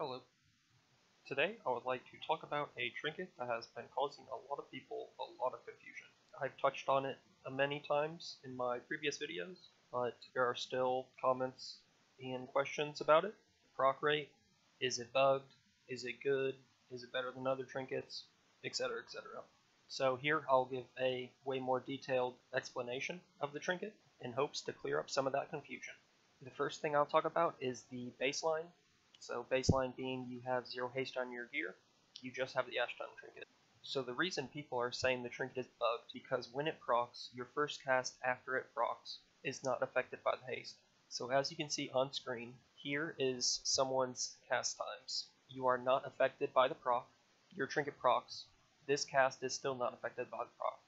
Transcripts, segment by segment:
Hello. Today I would like to talk about a trinket that has been causing a lot of people a lot of confusion. I've touched on it many times in my previous videos, but there are still comments and questions about it. Proc rate, is it bugged, is it good, is it better than other trinkets, etc, etc. So here I'll give a way more detailed explanation of the trinket in hopes to clear up some of that confusion. The first thing I'll talk about is the baseline. So baseline being you have 0 haste on your gear, you just have the Ashtongue trinket. So the reason people are saying the trinket is bugged because when it procs, your first cast after it procs is not affected by the haste. So as you can see on screen, here is someone's cast times. You are not affected by the proc, your trinket procs. This cast is still not affected by the proc,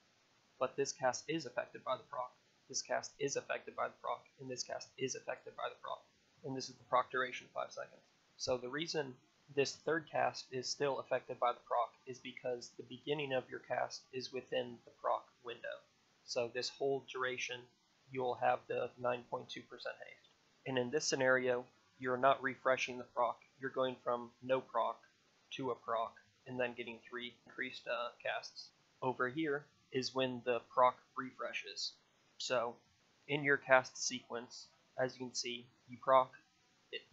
but this cast is affected by the proc. This cast is affected by the proc, and this cast is affected by the proc. And this is the proc duration of 5 seconds. So the reason this third cast is still affected by the proc is because the beginning of your cast is within the proc window. So this whole duration, you'll have the 9.2% haste. And in this scenario, you're not refreshing the proc. You're going from no proc to a proc, and then getting 3 increased casts. Over here is when the proc refreshes. So in your cast sequence, as you can see, you proc,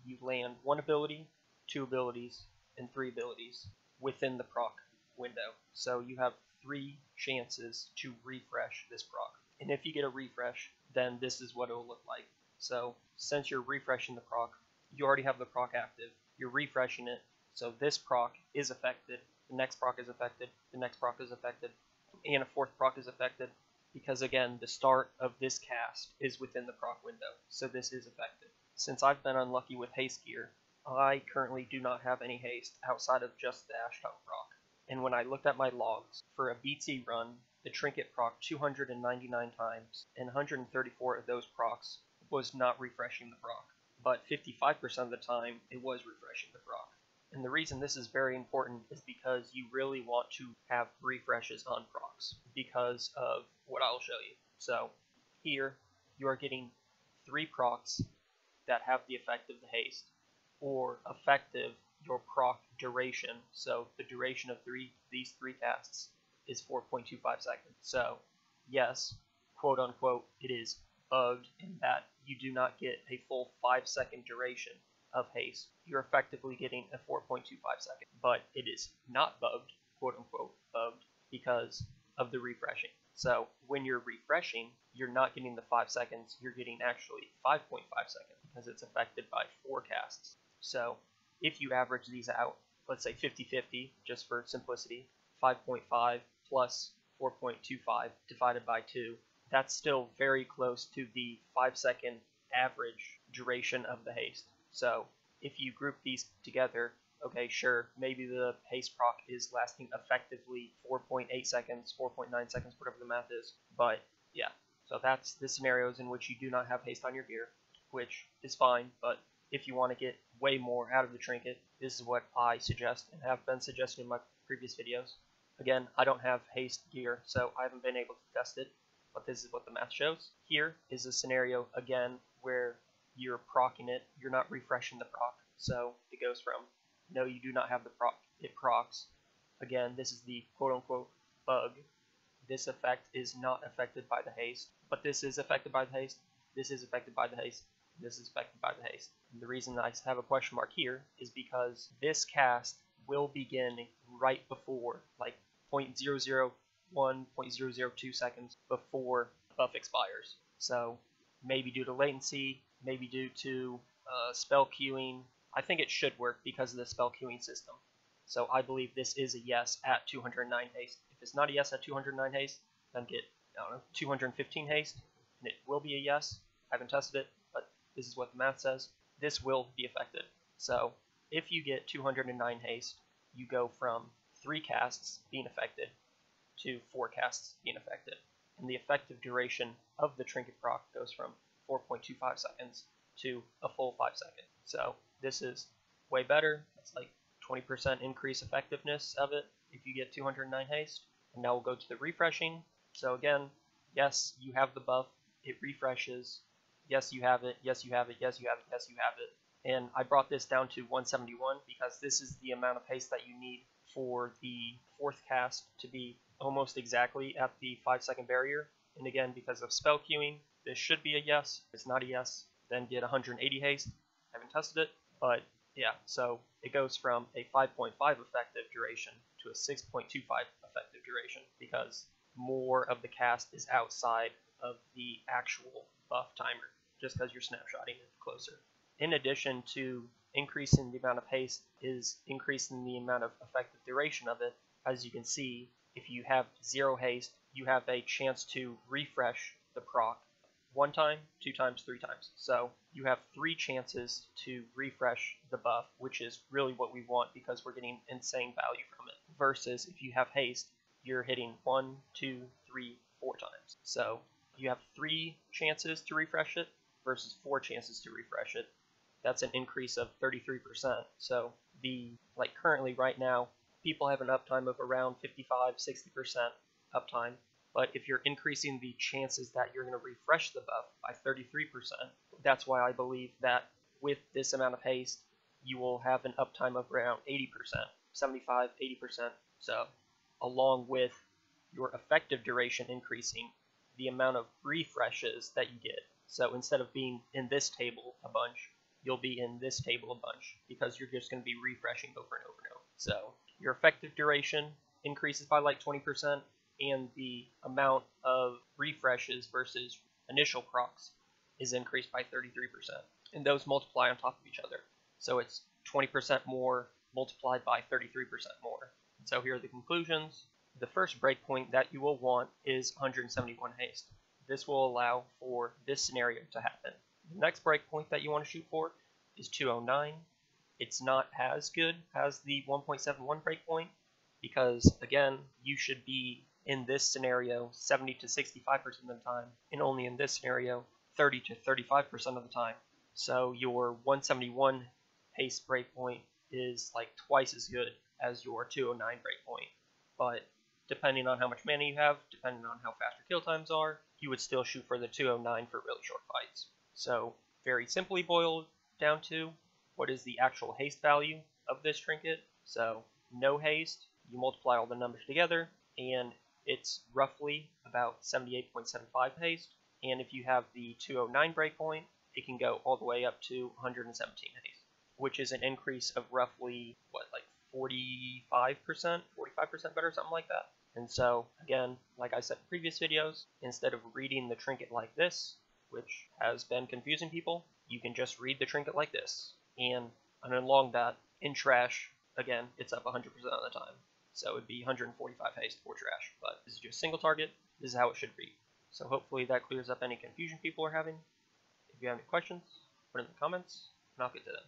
you land 1 ability, 2 abilities, and 3 abilities within the proc window. So you have 3 chances to refresh this proc. And if you get a refresh, then this is what it will look like. So since you're refreshing the proc, you already have the proc active, you're refreshing it, so this proc is affected, the next proc is affected, the next proc is affected, and a 4th proc is affected, because again, the start of this cast is within the proc window, so this is affected. Since I've been unlucky with haste gear, I currently do not have any haste outside of just the Ashtongue proc. And when I looked at my logs, for a BT run, the trinket proc 299 times, and 134 of those procs was not refreshing the proc. But 55% of the time, it was refreshing the proc. And the reason this is very important is because you really want to have refreshes on procs, because of what I'll show you. So, here, you are getting 3 procs that have the effect of the haste, or effective your proc duration. So the duration of these three casts is 4.25 seconds. So yes, quote unquote, it is bugged in that you do not get a full 5-second duration of haste. You're effectively getting a 4.25 second, but it is not bugged, quote unquote, bugged, because of the refreshing. So when you're refreshing, you're not getting the 5 seconds, you're getting actually 5.5 seconds because it's affected by 4 casts. So if you average these out, let's say 50-50, just for simplicity, 5.5 plus 4.25 divided by 2, that's still very close to the 5-second average duration of the haste. So if you group these together, okay, sure, maybe the haste proc is lasting effectively 4.8 seconds, 4.9 seconds, whatever the math is, but yeah, so that's the scenarios in which you do not have haste on your gear, which is fine, but if you want to get way more out of the trinket, this is what I suggest and have been suggesting in my previous videos. Again, I don't have haste gear, so I haven't been able to test it, but this is what the math shows. Here is a scenario, again, where you're proccing it, you're not refreshing the proc, so it goes from no, you do not have the proc, it procs. Again, this is the quote-unquote bug. This effect is not affected by the haste, but this is affected by the haste, this is affected by the haste, this is affected by the haste. And the reason I have a question mark here is because this cast will begin right before, like 0.001, 0.002 seconds before the buff expires. So maybe due to latency, maybe due to spell queuing, I think it should work because of the spell queuing system. So I believe this is a yes at 209 haste. If it's not a yes at 209 haste, then get, I don't know, 215 haste, and it will be a yes. I haven't tested it, but this is what the math says. This will be affected. So if you get 209 haste, you go from 3 casts being affected to 4 casts being affected. And the effective duration of the trinket proc goes from 4.25 seconds to a full 5 seconds. So this is way better. It's like 20% increase effectiveness of it if you get 209 haste. And now we'll go to the refreshing. So again, yes, you have the buff. It refreshes. Yes, you have it. Yes, you have it. Yes, you have it. Yes, you have it. and I brought this down to 171 because this is the amount of haste that you need for the 4th cast to be almost exactly at the 5-second barrier. And again, because of spell queuing, this should be a yes. If it's not a yes, then get 180 haste. I haven't tested it, but yeah, so it goes from a 5.5 effective duration to a 6.25 effective duration because more of the cast is outside of the actual buff timer, just because you're snapshotting it closer. In addition to increasing the amount of haste is increasing the amount of effective duration of it. As you can see, if you have 0 haste, you have a chance to refresh the proc 1 time, 2 times, 3 times. So you have 3 chances to refresh the buff, which is really what we want because we're getting insane value from it. Versus if you have haste, you're hitting 1, 2, 3, 4 times. So you have 3 chances to refresh it versus 4 chances to refresh it. That's an increase of 33%. So currently right now, people have an uptime of around 55-60% uptime. But if you're increasing the chances that you're going to refresh the buff by 33%, that's why I believe that with this amount of haste, you will have an uptime of around 80%, 75, 80%. So along with your effective duration increasing, the amount of refreshes that you get. So instead of being in this table a bunch, you'll be in this table a bunch because you're just going to be refreshing over and over and over. So your effective duration increases by like 20%, and the amount of refreshes versus initial procs is increased by 33%. And those multiply on top of each other. So it's 20% more multiplied by 33% more. So here are the conclusions. The first breakpoint that you will want is 171 haste. This will allow for this scenario to happen. The next breakpoint that you want to shoot for is 209. It's not as good as the 1.71 breakpoint because, again, you should be in this scenario 70 to 65% of the time, and only in this scenario 30 to 35% of the time. So your 171 haste breakpoint is like twice as good as your 209 breakpoint. But depending on how much mana you have, depending on how fast your kill times are, you would still shoot for the 209 for really short fights. So very simply boiled down to what is the actual haste value of this trinket. So no haste, you multiply all the numbers together, and it's roughly about 78.75 haste. And if you have the 209 breakpoint, it can go all the way up to 117 haste, which is an increase of roughly, 45%, 45% better, something like that. And so, again, like I said in previous videos, instead of reading the trinket like this, which has been confusing people, you can just read the trinket like this. And along that, in trash, again, it's up 100% of the time. So it would be 145 haste for trash. But this is just single target. This is how it should read. So hopefully that clears up any confusion people are having. If you have any questions, put it in the comments, and I'll get to them.